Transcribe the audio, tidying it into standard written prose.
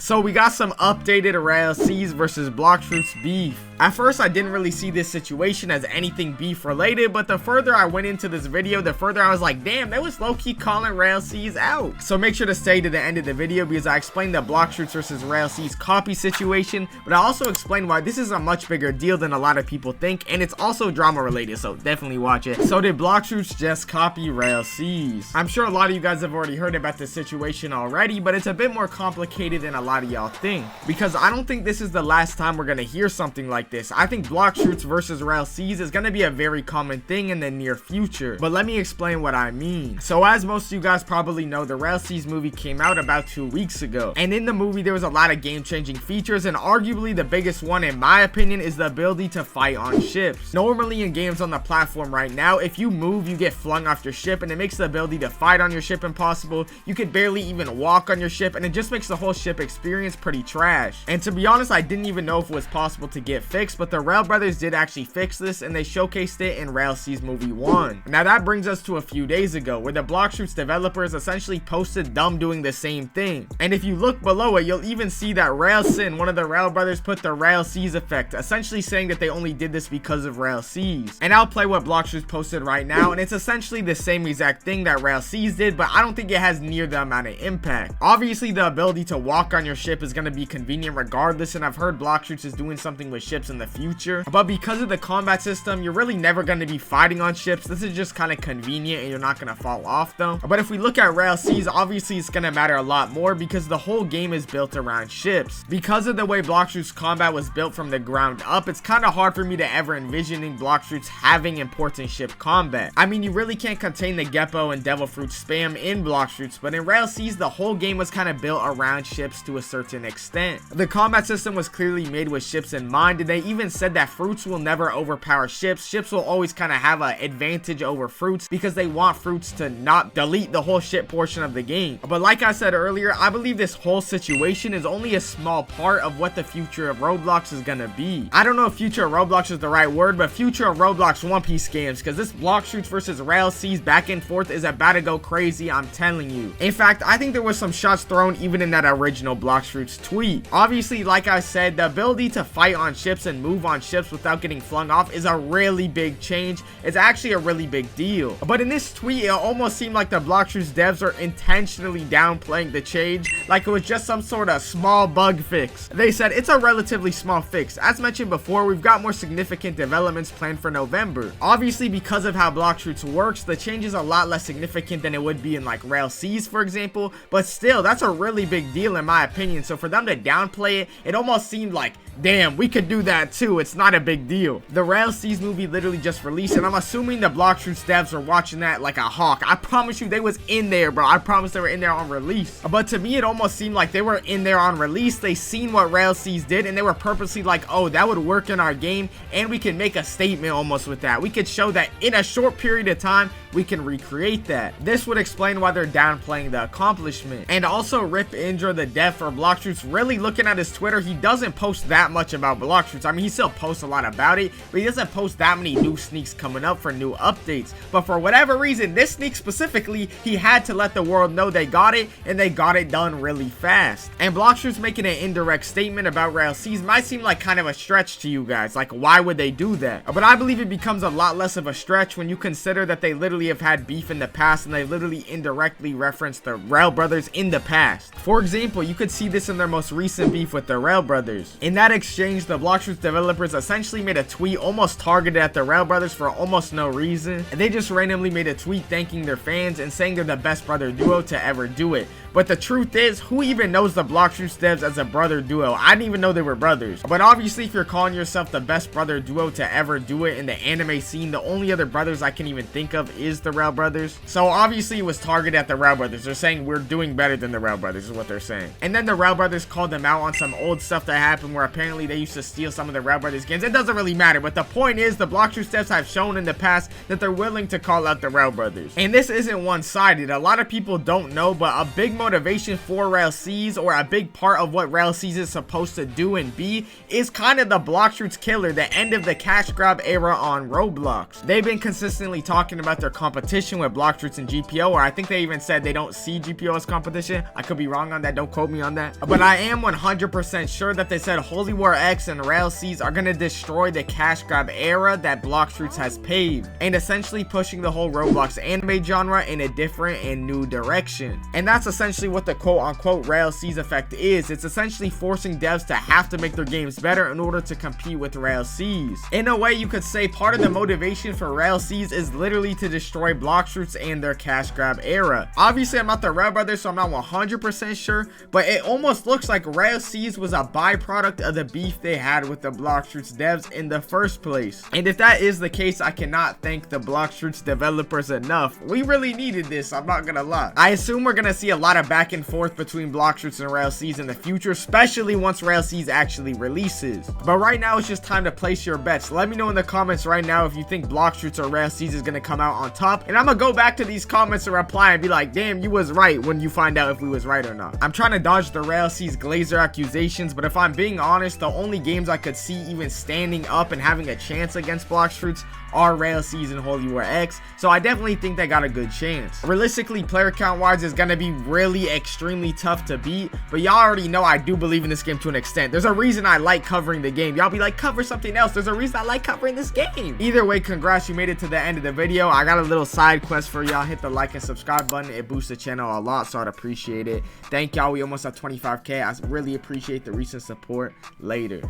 So we got some updated Rell Seas versus Blox beef. At first, I didn't really see this situation as anything beef related, but the further I went into this video, the further I was like, damn, they was low-key calling Rell Seas out. So make sure to stay to the end of the video because I explained the Blox versus Rell Seas copy situation, but I also explained why this is a much bigger deal than a lot of people think, and it's also drama related, so definitely watch it. So did Blox just copy Rell Seas? I'm sure a lot of you guys have already heard about this situation already, but it's a bit more complicated than a lot of y'all think, because I don't think this is the last time we're gonna hear something like this. I think Blox versus Rell Seas is gonna be a very common thing in the near future, but let me explain what I mean. So as most of you guys probably know, the Rell Seas movie came out about 2 weeks ago, and in the movie there was a lot of game-changing features, and arguably the biggest one in my opinion is the ability to fight on ships. Normally in games on the platform right now, if you move you get flung off your ship, and it makes the ability to fight on your ship impossible. You could barely even walk on your ship, and it just makes the whole ship experience pretty trash. And to be honest, I didn't even know if it was possible to get fixed, but the Rell brothers did actually fix this, and they showcased it in Rell Seas movie 1. Now that brings us to a few days ago, where the Blox developers essentially posted them doing the same thing. And if you look below it, you'll even see that Rell one of the Rell brothers, put the Rell Seas effect, essentially saying that they only did this because of Rell Seas. And I'll play what Blox posted right now, and it's essentially the same exact thing that Rell Seas did, but I don't think it has near the amount of impact. Obviously the ability to walk on your ship is going to be convenient regardless, and I've heard Blox is doing something with ships in the future, but because of the combat system, you're really never going to be fighting on ships. This is just kind of convenient, and you're not going to fall off though. But if we look at Rell Seas, obviously it's going to matter a lot more because the whole game is built around ships. Because of the way Blox combat was built from the ground up, it's kind of hard for me to ever envisioning Blox having important ship combat. I mean, you really can't contain the Geppo and Devil Fruit spam in Blox, but in Rell Seas, the whole game was kind of built around ships to a certain extent. The combat system was clearly made with ships in mind, and they even said that fruits will never overpower ships. Ships will always kind of have an advantage over fruits because they want fruits to not delete the whole ship portion of the game. But like I said earlier, I believe this whole situation is only a small part of what the future of Roblox is gonna be. I don't know if future of Roblox is the right word, but future of Roblox One Piece games, because this Blox versus Rell Seas back and forth is about to go crazy, I'm telling you. In fact, I think there was some shots thrown even in that original Blox tweet. Obviously, like I said, the ability to fight on ships and move on ships without getting flung off is a really big change. It's actually a really big deal. But in this tweet, it almost seemed like the Blox devs are intentionally downplaying the change, like it was just some sort of small bug fix. They said it's a relatively small fix. As mentioned before, we've got more significant developments planned for November. Obviously, because of how Blox works, the change is a lot less significant than it would be in like Rell Seas, for example, but still, that's a really big deal in my opinion. So for them to downplay it, it almost seemed like, damn, we could do that too. It's not a big deal. The Rell Seas movie literally just released, and I'm assuming the Blox devs are watching that like a hawk. I promise you they was in there, bro. I promise they were in there on release. But to me, it almost seemed like they were in there on release. They seen what Rell Seas did, and they were purposely like, oh, that would work in our game, and we can make a statement almost with that. We could show that in a short period of time, we can recreate that. This would explain why they're downplaying the accomplishment. And also, rip Indra the dev for Blox. Really looking at his Twitter, he doesn't post that much about Blox. I mean, he still posts a lot about it, but he doesn't post that many new sneaks coming up for new updates. But for whatever reason, this sneak specifically, he had to let the world know they got it, and they got it done really fast. And Blox making an indirect statement about Rell Seas might seem like kind of a stretch to you guys. Like, why would they do that? But I believe it becomes a lot less of a stretch when you consider that they literally have had beef in the past, and they literally indirectly referenced the Rell brothers in the past. For example, you could see this in their most recent beef with the Rell brothers. In that exchange, the Blox developers essentially made a tweet almost targeted at the Rell brothers for almost no reason, and they just randomly made a tweet thanking their fans and saying they're the best brother duo to ever do it. But the truth is, who even knows the Blox devs as a brother duo? I didn't even know they were brothers. But obviously, if you're calling yourself the best brother duo to ever do it in the anime scene, the only other brothers I can even think of is the Rell brothers. So obviously, it was targeted at the Rell brothers. They're saying we're doing better than the Rell brothers is what they're saying. And then the Rell brothers called them out on some old stuff that happened where apparently they used to steal some of the Rell brothers games. It doesn't really matter, but the point is the Blox devs have shown in the past that they're willing to call out the Rell brothers. And this isn't one-sided. A lot of people don't know, but a big motivation motivation for Rell Seas, or a big part of what Rell Seas is supposed to do and be, is kind of the Blox Fruits killer, the end of the cash grab era on Roblox. They've been consistently talking about their competition with Blox Fruits and GPO, or I think they even said they don't see GPO as competition. I could be wrong on that, don't quote me on that, but I am 100% sure that they said Holy War X and Rell Seas are going to destroy the cash grab era that Blox Fruits has paved, and essentially pushing the whole Roblox anime genre in a different and new direction. And that's essentially what the quote-unquote Rell Seas effect is. It's essentially forcing devs to have to make their games better in order to compete with Rell Seas. In a way, you could say part of the motivation for Rell Seas is literally to destroy Blox Fruits and their cash grab era. Obviously, I'm not the Rell brothers, so I'm not 100% sure, but it almost looks like Rell Seas was a byproduct of the beef they had with the Blox Fruits devs in the first place. And if that is the case, I cannot thank the Blox Fruits developers enough. We really needed this, I'm not gonna lie. I assume we're gonna see a lot of back and forth between Blox Fruits and Rell Seas in the future, especially once Rell Seas actually releases. But right now, it's just time to place your bets. Let me know in the comments right now if you think Blox Fruits or Rell Seas is gonna come out on top, and I'm gonna go back to these comments and reply and be like, damn, you was right, when you find out if we was right or not. I'm trying to dodge the Rell Seas Glazer accusations, but if I'm being honest, the only games I could see even standing up and having a chance against Blox Fruits are Rell Seas and Holy War X, so I definitely think they got a good chance. Realistically, player count wise, is gonna be really extremely tough to beat, but y'all already know I do believe in this game to an extent. There's a reason I like covering the game. Y'all be like, cover something else. There's a reason I like covering this game. Either way, congrats, you made it to the end of the video. I got a little side quest for y'all. Hit the like and subscribe button. It boosts the channel a lot, so I'd appreciate it. Thank y'all. We almost at 25K. I really appreciate the recent support. Later.